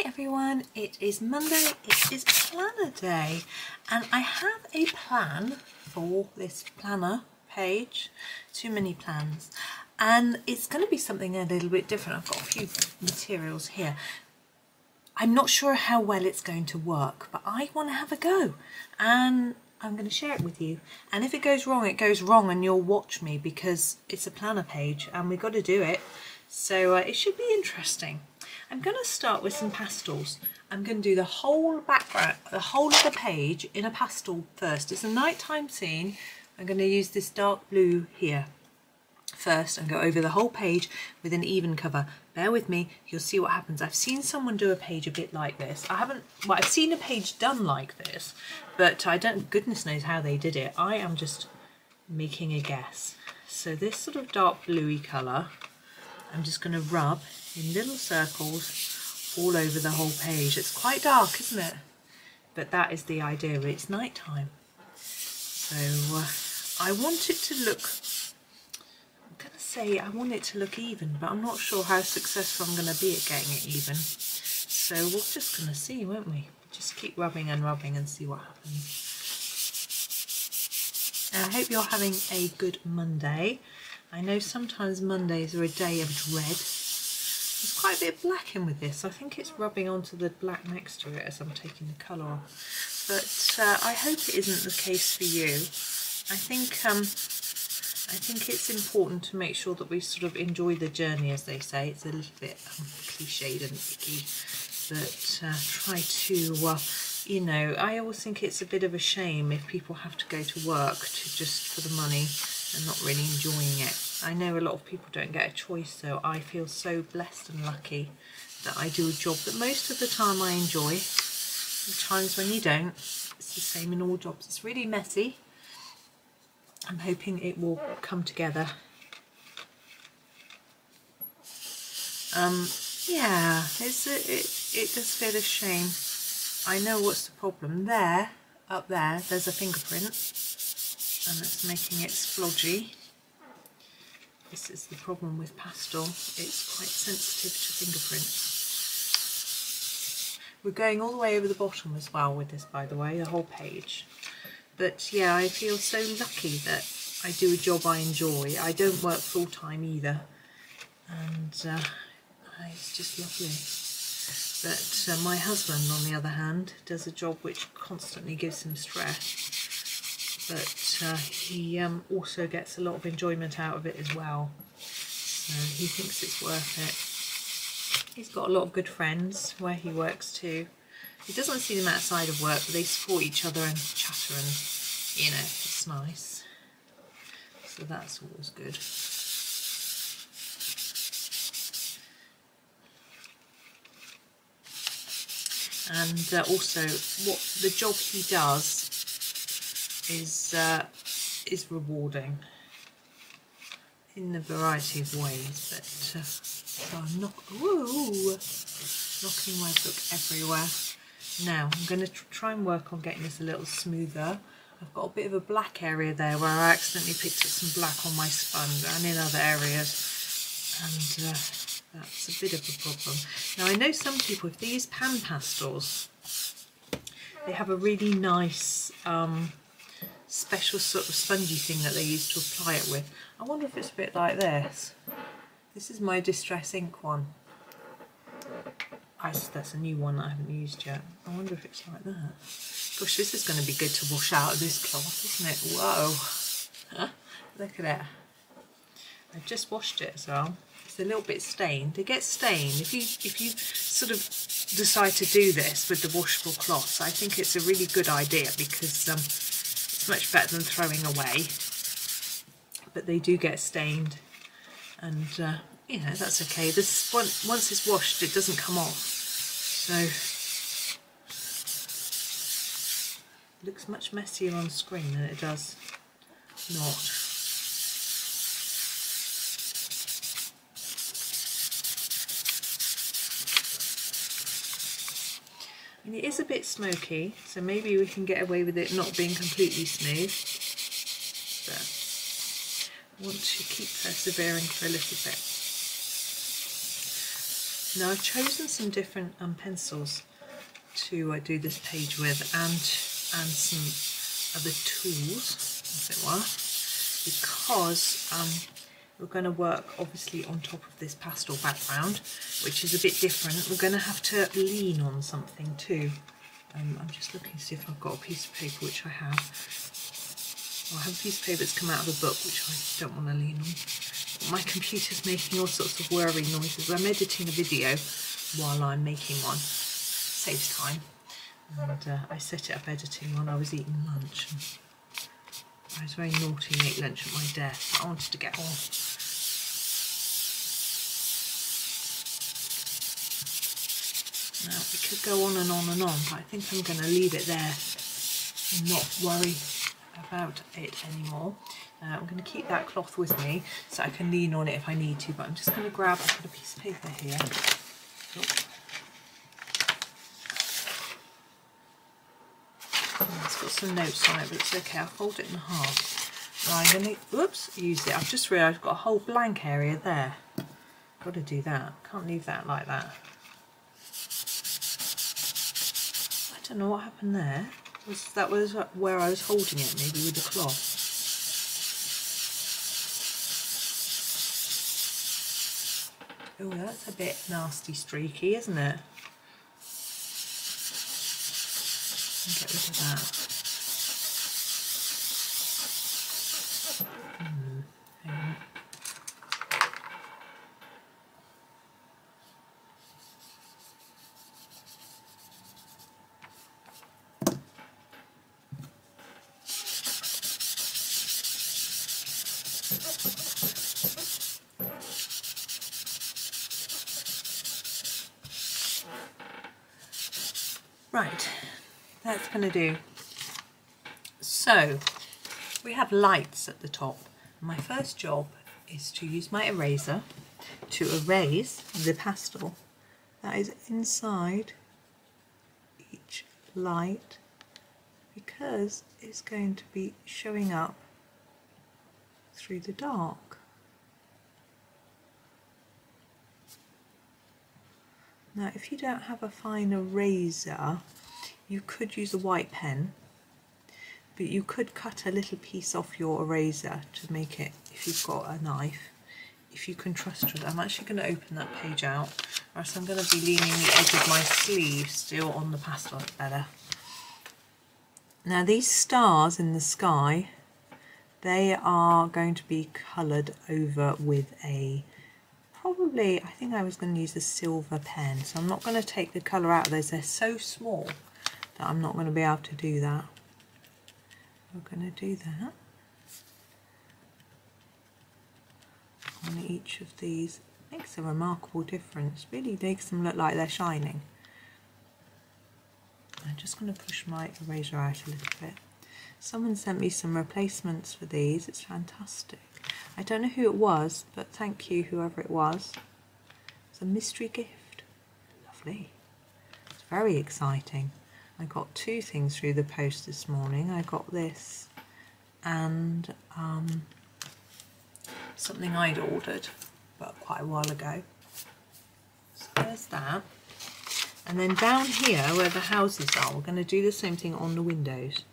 everyone, it is Monday, it is planner day, and I have a plan for this planner page, too many plans, and it's going to be something a little bit different. I've got a few materials here. I'm not sure how well it's going to work, but I want to have a go, and I'm going to share it with you. And if it goes wrong, it goes wrong, and you'll watch me because it's a planner page and we've got to do it. So it should be interesting. I'm going to start with some pastels. I'm going to do the whole background, the whole of the page in a pastel first. It's a nighttime scene. I'm going to use this dark blue here first and go over the whole page with an even cover. Bear with me, you'll see what happens. I've seen someone do a page a bit like this. I've seen a page done like this, but I don't, goodness knows how they did it. I am just making a guess. So this sort of dark bluey colour, I'm just going to rub in little circles all over the whole page. It's quite dark, isn't it? But that is the idea. It's night time. So I want it to look, I'm going to say I want it to look even, but I'm not sure how successful I'm going to be at getting it even. So we're just going to see, won't we? Just keep rubbing and see what happens. I hope you're having a good Monday. I know sometimes Mondays are a day of dread. There's quite a bit of black in with this. I think it's rubbing onto the black next to it as I'm taking the colour off. But I hope it isn't the case for you. I think it's important to make sure that we sort of enjoy the journey, as they say. It's a little bit cliched and icky, but try to, you know, I always think it's a bit of a shame if people have to go to work just for the money and not really enjoying it. I know a lot of people don't get a choice, so I feel so blessed and lucky that I do a job that most of the time I enjoy. The times when you don't, it's the same in all jobs. It's really messy. I'm hoping it will come together. Yeah, it does feel a shame. I know what's the problem. There, up there, there's a fingerprint, and it's making it splodgy. This is the problem with pastel. It's quite sensitive to fingerprints. We're going all the way over the bottom as well with this, by the way, the whole page. But yeah, I feel so lucky that I do a job I enjoy. I don't work full time either, and it's just lovely. But my husband, on the other hand, does a job which constantly gives him stress. But he also gets a lot of enjoyment out of it as well. So he thinks it's worth it. He's got a lot of good friends where he works too. He doesn't see them outside of work, but they support each other and chatter, and, you know, it's nice. So that's always good. And also, what the job he does is rewarding in a variety of ways. But so I'm knocking my book everywhere. Now I'm going to try and work on getting this a little smoother. I've got a bit of a black area there where I accidentally picked up some black on my sponge and in other areas, and that's a bit of a problem. Now I know some people, if they use pan pastels, they have a really nice special sort of spongy thing that they use to apply it with. I wonder if it's a bit like this. This is my Distress ink one. That's a new one that I haven't used yet. I wonder if it's like that. Gosh, this is going to be good to wash out of this cloth, isn't it? Whoa! Look at it. I've just washed it as well. It's a little bit stained. It gets stained if you sort of decide to do this with the washable cloths. I think it's a really good idea because it's much better than throwing away. But they do get stained, and you know, that's okay. This once it's washed, it doesn't come off. So it looks much messier on screen than it does not. And it is a bit smoky, so maybe we can get away with it not being completely smooth. But I want to keep persevering for a little bit. Now I've chosen some different pencils to do this page with, and some other tools, as it were, because we're going to work obviously on top of this pastel background, which is a bit different. We're going to have to lean on something too. I'm just looking to see if I've got a piece of paper, which I have. Well, I have a piece of paper that's come out of a book, which I don't want to lean on. My computer's making all sorts of whirring noises. I'm editing a video while I'm making one. Saves time. And I set it up editing while I was eating lunch. And I was very naughty and ate lunch at my desk. I wanted to get on. Now, we could go on and on and on, but I think I'm going to leave it there and not worry about it anymore. I'm going to keep that cloth with me so I can lean on it if I need to, but I'm just going to grab, I've got a piece of paper here. It's got some notes on it, but it's okay, I'll fold it in half. Now I'm going to, whoops, use it. I've just realised I've got a whole blank area there. Got to do that. Can't leave that like that. I don't know what happened there. That was where I was holding it, maybe with the cloth. Oh, that's a bit nasty streaky, isn't it? Get rid of that. Hang on. Right, that's going to do. So, we have lights at the top. My first job is to use my eraser to erase the pastel that is inside each light, because it's going to be showing up through the dark. Now, if you don't have a fine eraser, you could use a white pen, but you could cut a little piece off your eraser to make it, if you've got a knife, if you can trust it. I'm actually going to open that page out, or else I'm going to be leaning the edge of my sleeve still on the pastel better. Now, these stars in the sky, they are going to be coloured over with a, probably, I think I was going to use a silver pen, so I'm not going to take the colour out of those. They're so small that I'm not going to be able to do that. We're going to do that on each of these. Makes a remarkable difference, really makes them look like they're shining. I'm just going to push my eraser out a little bit. Someone sent me some replacements for these. It's fantastic. I don't know who it was, but thank you, whoever it was. It's a mystery gift. Lovely. It's very exciting. I got two things through the post this morning. I got this and something I'd ordered, but quite a while ago. So there's that. And then down here where the houses are, we're going to do the same thing on the windows.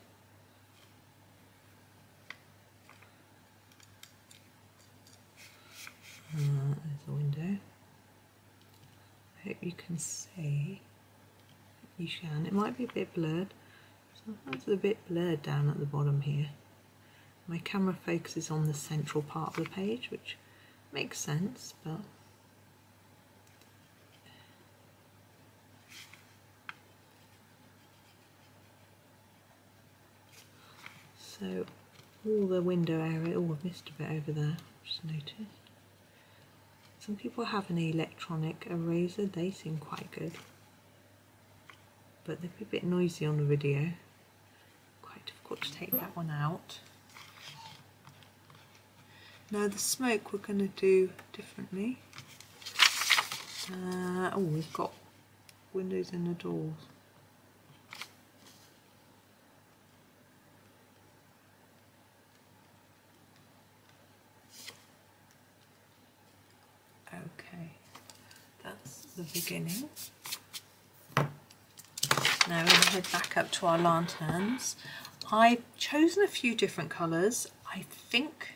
There's the window. I hope you can see. You can. It might be a bit blurred. Sometimes it's a bit blurred down at the bottom here. My camera focuses on the central part of the page, which makes sense, but so all the window area, oh, I've missed a bit over there, just noticed. Some people have an electronic eraser, they seem quite good, but they'd be a bit noisy on the video. Quite difficult to take that one out. Now the smoke we're going to do differently. Oh, we've got windows in the doors. Okay, that's the beginning. Now we're going to head back up to our lanterns. I've chosen a few different colours. I think,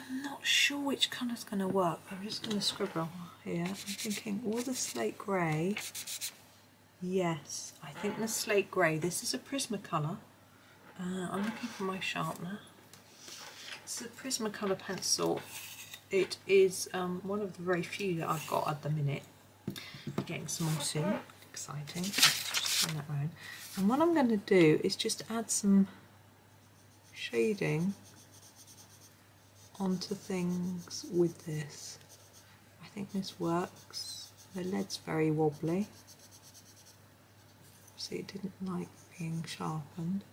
I'm not sure which colour's going to work. I'm just going to scribble here. I'm thinking all the slate grey. Yes, I think the slate grey. This is a Prismacolor. I'm looking for my sharpener. It's a Prismacolor pencil. It is one of the very few that I've got at the minute. I'm getting some more soon. Exciting. Just turn that around. And what I'm going to do is just add some shading onto things with this. I think this works. The lead's very wobbly. See, it didn't like being sharpened.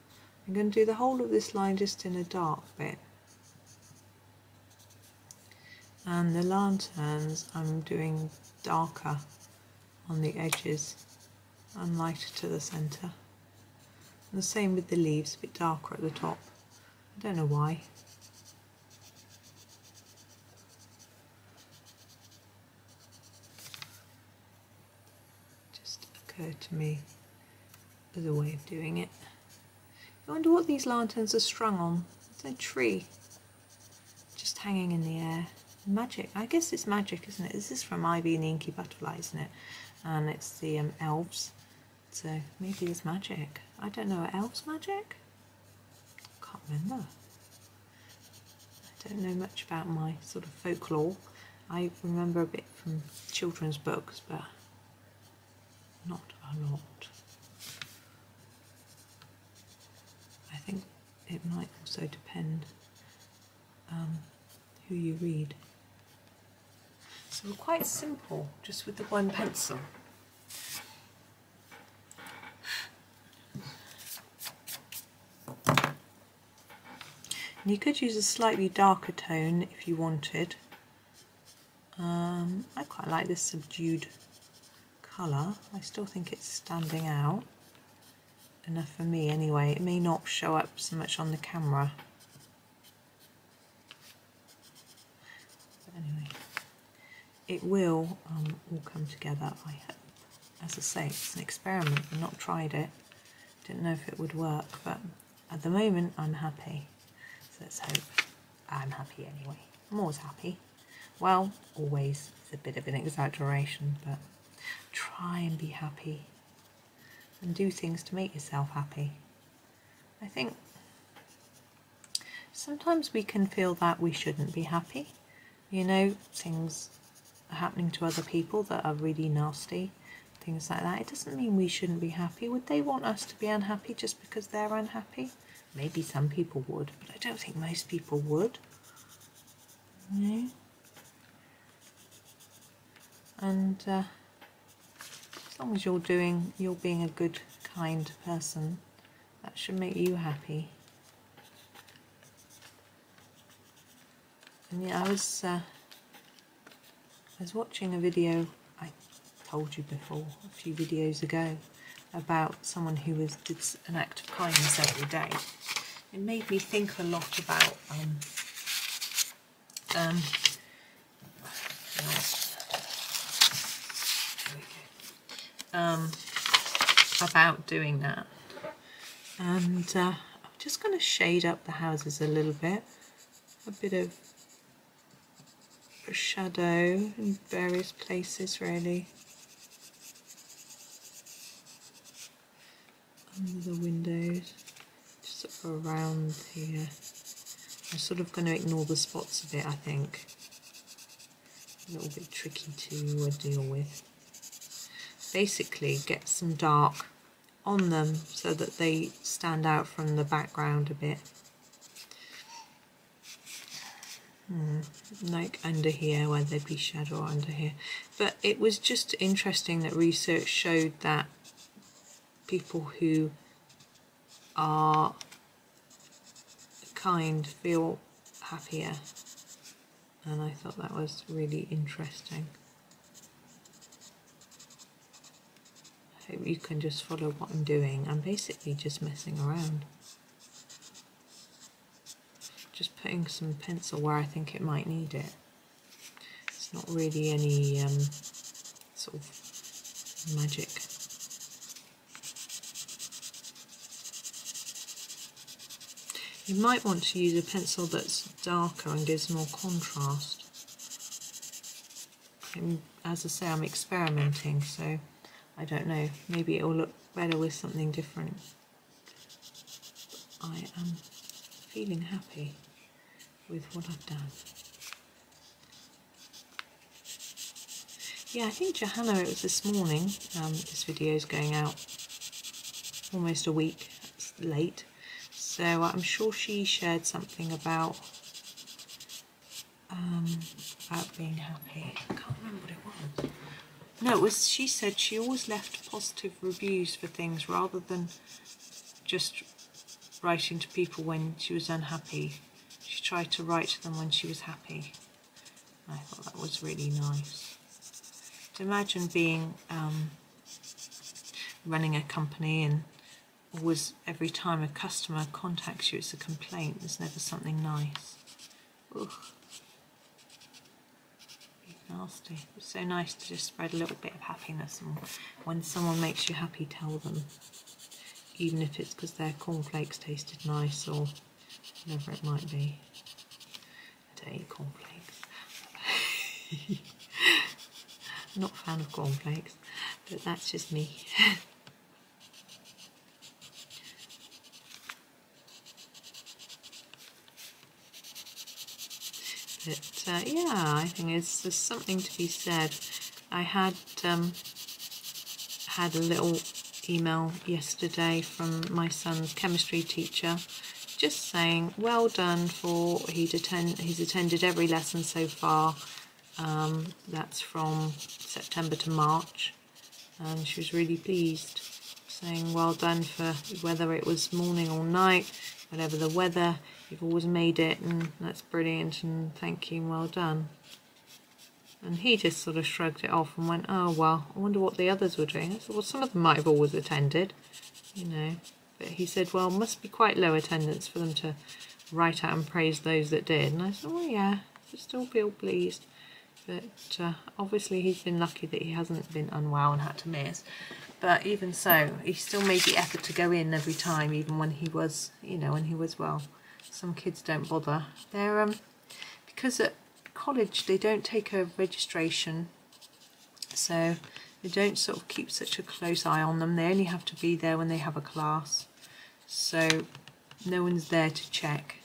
I'm going to do the whole of this line just in a dark bit. And the lanterns I'm doing darker on the edges and lighter to the centre. And the same with the leaves, a bit darker at the top. I don't know why. Just occurred to me as a way of doing it. I wonder what these lanterns are strung on. It's a tree just hanging in the air. Magic. I guess it's magic, isn't it? This is from Ivy and the Inky Butterfly, isn't it? And it's the elves. So maybe it's magic. I don't know. Are elves magic? Can't remember. I don't know much about my sort of folklore. I remember a bit from children's books, but not a lot. I think it might also depend who you read. So quite simple, just with the one pencil. And you could use a slightly darker tone if you wanted. I quite like this subdued colour. I still think it's standing out enough for me anyway. It may not show up so much on the camera. But anyway, it will all come together, I hope. As I say, it's an experiment. I've not tried it. Didn't know if it would work, but at the moment I'm happy. So let's hope I'm happy anyway. I'm always happy. Well, always is a bit of an exaggeration, but try and be happy and do things to make yourself happy. I think sometimes we can feel that we shouldn't be happy. You know, things are happening to other people that are really nasty, things like that. It doesn't mean we shouldn't be happy. Would they want us to be unhappy just because they're unhappy? Maybe some people would, but I don't think most people would. You know? And as long as you're being a good, kind person, that should make you happy. And yeah, I was watching a video, I told you before, a few videos ago, about someone who did an act of kindness every day. It made me think a lot about about doing that. And I'm just going to shade up the houses a little bit, a bit of a shadow in various places really, under the windows, just sort of around here. I'm sort of going to ignore the spots a bit, I think. A little bit tricky to deal with. Basically get some dark on them so that they stand out from the background a bit. Like under here where there'd be shadow under here. But it was just interesting that research showed that people who are kind feel happier, and I thought that was really interesting. I hope you can just follow what I'm doing. I'm basically just messing around. Just putting some pencil where I think it might need it. not really any sort of magic. You might want to use a pencil that's darker and gives more contrast. And as I say, I'm experimenting, so I don't know. Maybe it'll look better with something different. I am feeling happy with what I've done. Yeah, I think Johanna, it was this morning. This video is going out almost a week late. So I'm sure she shared something about being happy. I can't remember what it was. No, it was, she said she always left positive reviews for things rather than just writing to people when she was unhappy. She tried to write to them when she was happy. I thought that was really nice. To imagine being running a company and always, every time a customer contacts you, it's a complaint. There's never something nice. Ugh. Nasty. It's so nice to just spread a little bit of happiness, and when someone makes you happy, tell them. Even if it's because their cornflakes tasted nice or whatever it might be. I don't eat cornflakes. I'm not a fan of cornflakes, but that's just me. But yeah, I think there's something to be said. I had had a little email yesterday from my son's chemistry teacher, just saying well done for he's attended every lesson so far. That's from September to March, and she was really pleased, saying well done for whether it was morning or night, whatever the weather, you've always made it, and that's brilliant, and thank you, and well done. And he just sort of shrugged it off and went, oh well, I wonder what the others were doing. I said, well, some of them might have always attended, you know, but he said, well, must be quite low attendance for them to write out and praise those that did. And I said, well, yeah, I still feel pleased. But obviously he's been lucky that he hasn't been unwell and had to miss. But even so, he still made the effort to go in every time, even when he was, you know, when he was well. Some kids don't bother. They're because at college they don't take a registration, so they don't sort of keep such a close eye on them. They only have to be there when they have a class, so no one's there to check.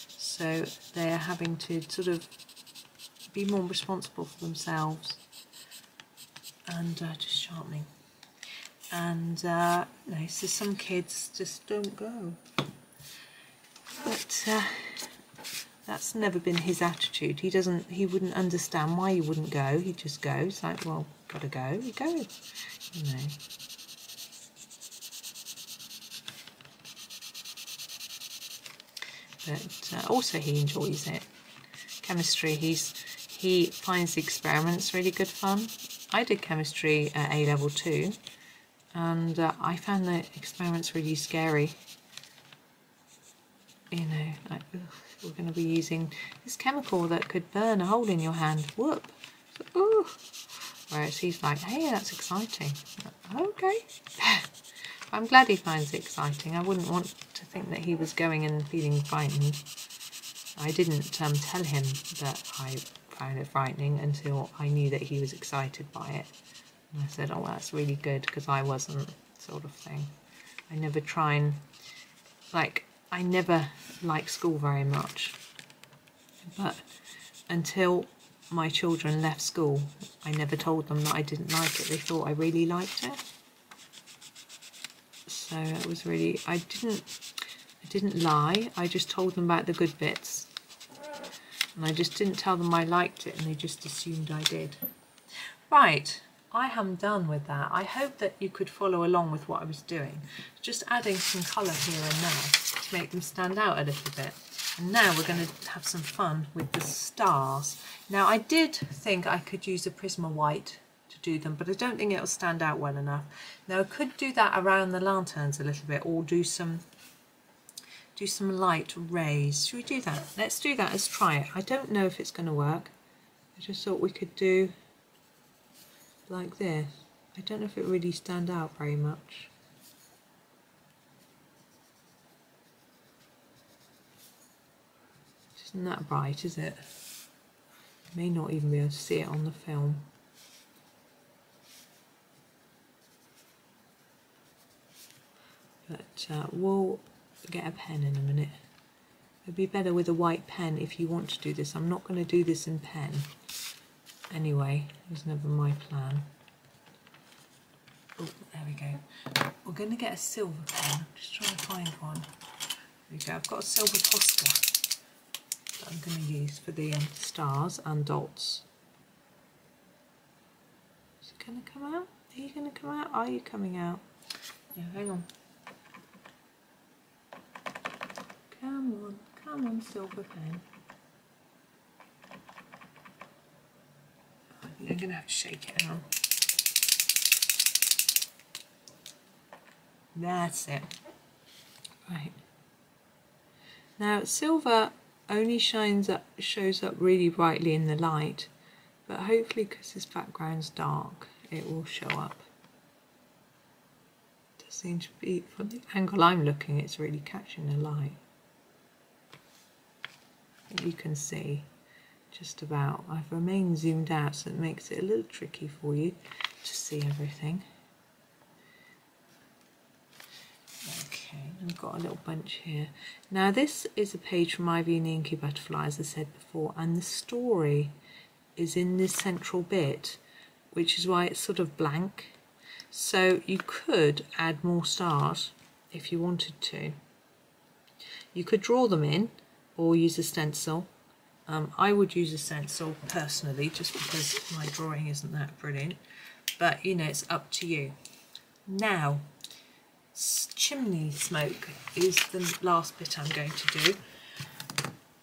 So they're having to sort of be more responsible for themselves, and just sharpening. And no, so some kids just don't go. But that's never been his attitude. He wouldn't understand why you wouldn't go. He'd just go. It's like, well, gotta go. You go, you know. But also he enjoys it. Chemistry, he finds the experiments really good fun. I did chemistry at A-level too, and I found the experiments really scary. You know, like, ugh, we're going to be using this chemical that could burn a hole in your hand. Whoop! Ooh. Whereas he's like, hey, that's exciting. Okay. I'm glad he finds it exciting. I wouldn't want to think that he was going and feeling frightened. I didn't tell him that I found it frightening until I knew that he was excited by it. And I said, oh, well, that's really good, because I wasn't, sort of thing. I never try and, like, I never liked school very much. But until my children left school, I never told them that I didn't like it. They thought I really liked it. So it was really, I didn't lie. I just told them about the good bits. And I just didn't tell them I liked it, and they just assumed I did. Right, I am done with that. I hope that you could follow along with what I was doing. Just adding some colour here and there to make them stand out a little bit. And now we're going to have some fun with the stars. Now I did think I could use a Prisma White to do them, but I don't think it'll stand out well enough. Now I could do that around the lanterns a little bit, or do some light rays. Should we do that? Let's do that. Let's try it. I don't know if it's going to work, I just thought we could do like this. I don't know if it really stands out very much. Isn't that bright, is it? May not even be able to see it on the film. But we'll get a pen in a minute. It'd be better with a white pen if you want to do this. I'm not going to do this in pen. Anyway, it was never my plan. Oh, there we go. We're going to get a silver pen. I'm just trying to find one. There we go. I've got a silver Posca that I'm going to use for the stars and dots. Is it going to come out? Are you going to come out? Are you coming out? Yeah, hang on. Come on, silver pen. I think I'm going to have to shake it out. That's it. Right. Now, silver only shows up really brightly in the light, but hopefully because this background's dark, it will show up. It does seem to be, from the angle I'm looking, it's really catching the light. You can see just about. I've remained zoomed out, so it makes it a little tricky for you to see everything. Okay, I've got a little bunch here. Now this is a page from Ivy and the Inky Butterfly, as I said before, and the story is in this central bit, which is why it's sort of blank. So you could add more stars if you wanted to. You could draw them in or use a stencil. I would use a stencil personally, just because my drawing isn't that brilliant, but you know, it's up to you. Now, Chimney Smoke is the last bit I'm going to do,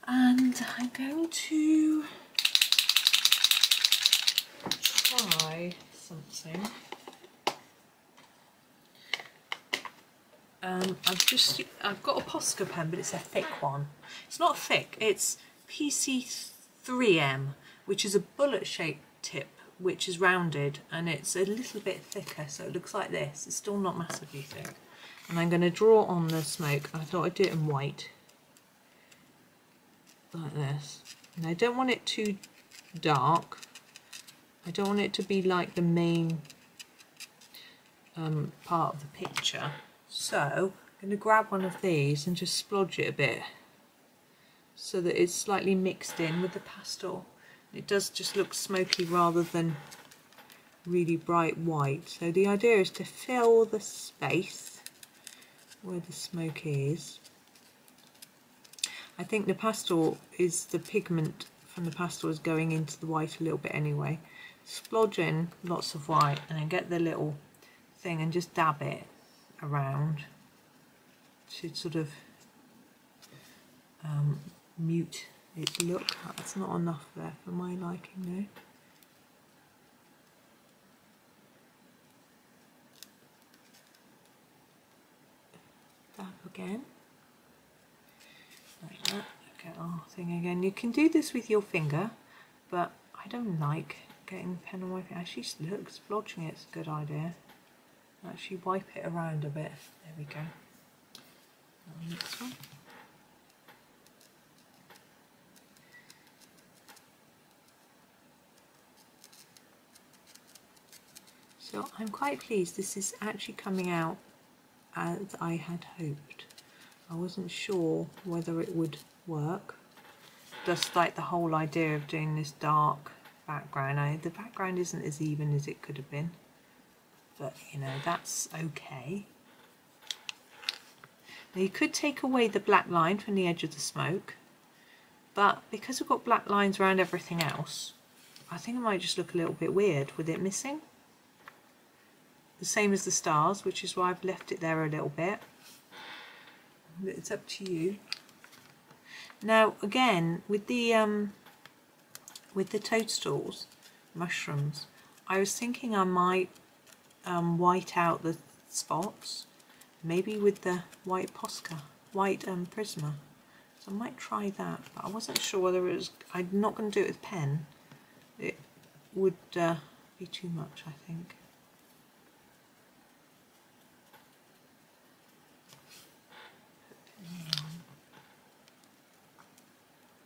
and I'm going to try something. I've got a Posca pen, but it's a thick one. It's not thick, it's PC3M, which is a bullet shaped tip, which is rounded, and it's a little bit thicker, so it looks like this. It's still not massively thick. And I'm going to draw on the smoke. I thought I'd do it in white, like this. And I don't want it too dark. I don't want it to be like the main part of the picture. So I'm going to grab one of these and just splodge it a bit so that it's slightly mixed in with the pastel. It does just look smoky rather than really bright white. So the idea is to fill the space where the smoke is. I think the pastel is, the pigment from the pastel is going into the white a little bit anyway. Splodge in lots of white and then get the little thing and just dab it around to sort of mute its look. That's not enough there for my liking though. Dab again, like that. Get our thing again. You can do this with your finger, but I don't like getting the pen on my finger. Actually, look, splodging it's a good idea. Actually wipe it around a bit. There we go. Next one. So I'm quite pleased this is actually coming out as I had hoped. I wasn't sure whether it would work. Just like the whole idea of doing this dark background. The background isn't as even as it could have been. But you know, that's okay. Now you could take away the black line from the edge of the smoke, but because we've got black lines around everything else, I think it might just look a little bit weird with it missing. The same as the stars, which is why I've left it there a little bit. It's up to you. Now again, with the toadstools, mushrooms, I was thinking I might white out the spots, maybe with the white Posca, white Prisma. So I might try that, but I wasn't sure whether it was, I'm not going to do it with pen, would be too much, I think.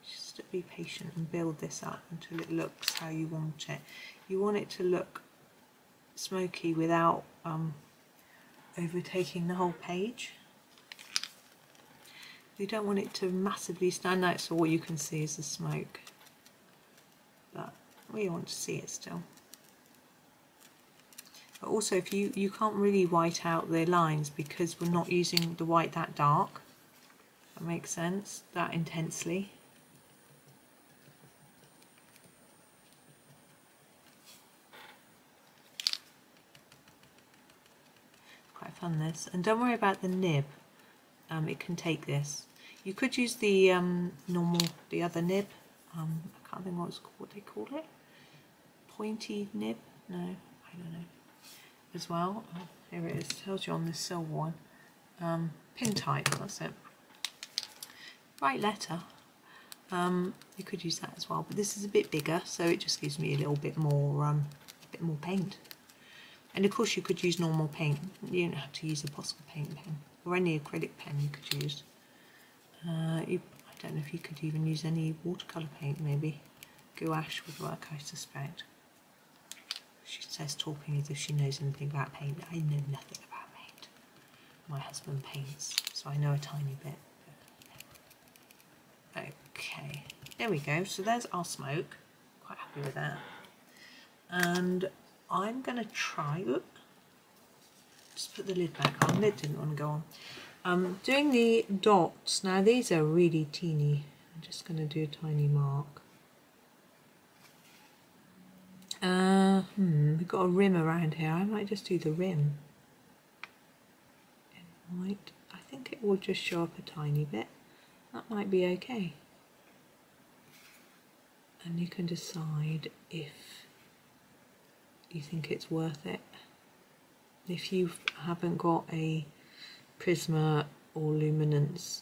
Just to be patient and build this up until it looks how you want it. You want it to look smoky without overtaking the whole page. You don't want it to massively stand out so all you can see is the smoke, but we want to see it still. But also, if you can't really white out the lines because we're not using the white that dark. That makes sense, that intensely. Quite fun this, and don't worry about the nib. It can take this. You could use the the other nib. I can't think what they call it. Pointy nib? No, I don't know. As well, here it is. Tells you on this silver one. Pin type. That's it. Right letter. You could use that as well, but this is a bit bigger, so it just gives me a little bit more paint. And of course, you could use normal paint. You don't have to use a Posca paint pen. Or any acrylic pen you could use. I don't know if you could even use any watercolour paint, maybe. Gouache would work, I suspect. She says talking as if she knows anything about paint. I know nothing about paint. My husband paints, so I know a tiny bit. Okay, there we go. So there's our smoke. Quite happy with that. And I'm going to try... Oops. Just put the lid back on. Lid didn't want to go on. Doing the dots. Now these are really teeny. I'm just going to do a tiny mark. We've got a rim around here. I might just do the rim in white. I think it will just show up a tiny bit. That might be okay. And you can decide if you think it's worth it. If you haven't got a Prisma or Luminance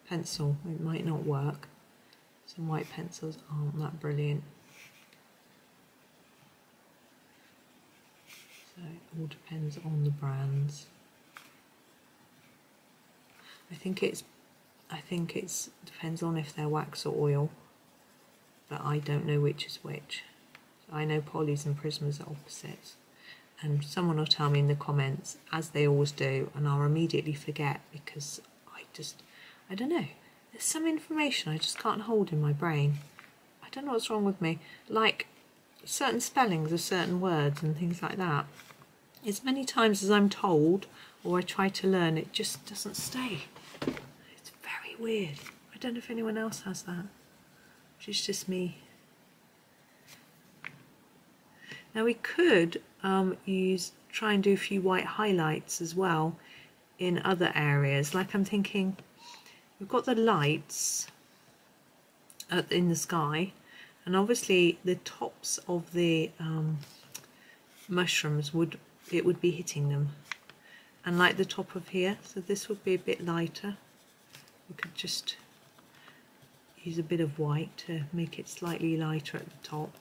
pencil, it might not work. Some white pencils aren't that brilliant. So it all depends on the brands. I think it's depends on if they're wax or oil, but I don't know which is which. So I know Polys and Prismas are opposites. And someone will tell me in the comments, as they always do, and I'll immediately forget because I don't know. There's some information I just can't hold in my brain. I don't know what's wrong with me. Like certain spellings of certain words and things like that. As many times as I'm told or I try to learn, it just doesn't stay. It's very weird. I don't know if anyone else has that. It's just me. Now we could try and do a few white highlights as well in other areas. Like I'm thinking, we've got the lights in the sky, and obviously the tops of the mushrooms would be hitting them, and like the top of here. So this would be a bit lighter. We could just use a bit of white to make it slightly lighter at the top.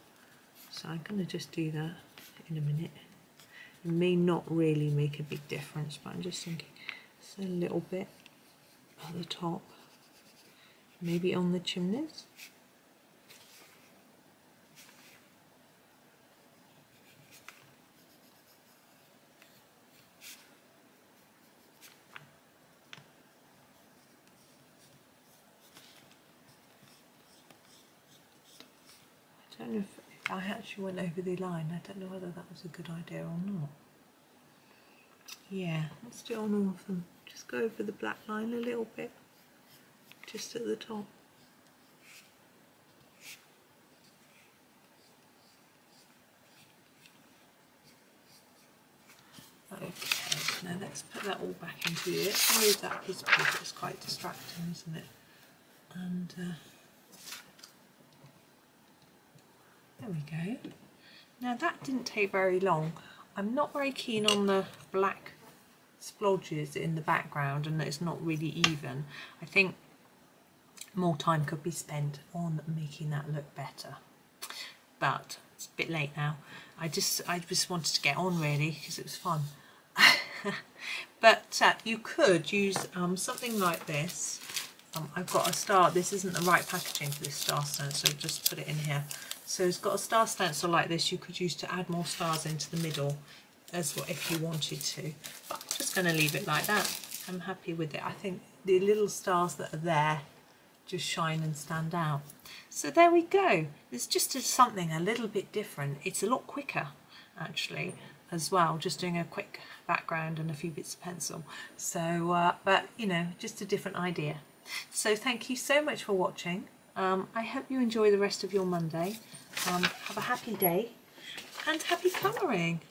So I'm going to just do that in a minute. It may not really make a big difference, but I'm just thinking it's a little bit at the top, maybe on the chimneys. I don't know if I actually went over the line. I don't know whether that was a good idea or not. Yeah, let's do it on all of them. Just go over the black line a little bit, just at the top. Okay, now let's put that all back into it. Let's move that piece of paper. It's quite distracting, isn't it? And there we go. Now that didn't take very long. I'm not very keen on the black splodges in the background, and it's not really even. I think more time could be spent on making that look better. but it's a bit late now. I just wanted to get on really because it was fun. But you could use something like this. I've got a star. This isn't the right packaging for this star stencil, so just put it in here. So it's got a star stencil like this you could use to add more stars into the middle as well if you wanted to. But I'm just going to leave it like that. I'm happy with it. I think the little stars that are there just shine and stand out. So there we go. It's just something a little bit different. It's a lot quicker actually as well, just doing a quick background and a few bits of pencil. So but you know, just a different idea. So thank you so much for watching. I hope you enjoy the rest of your Monday. Have a happy day and happy colouring.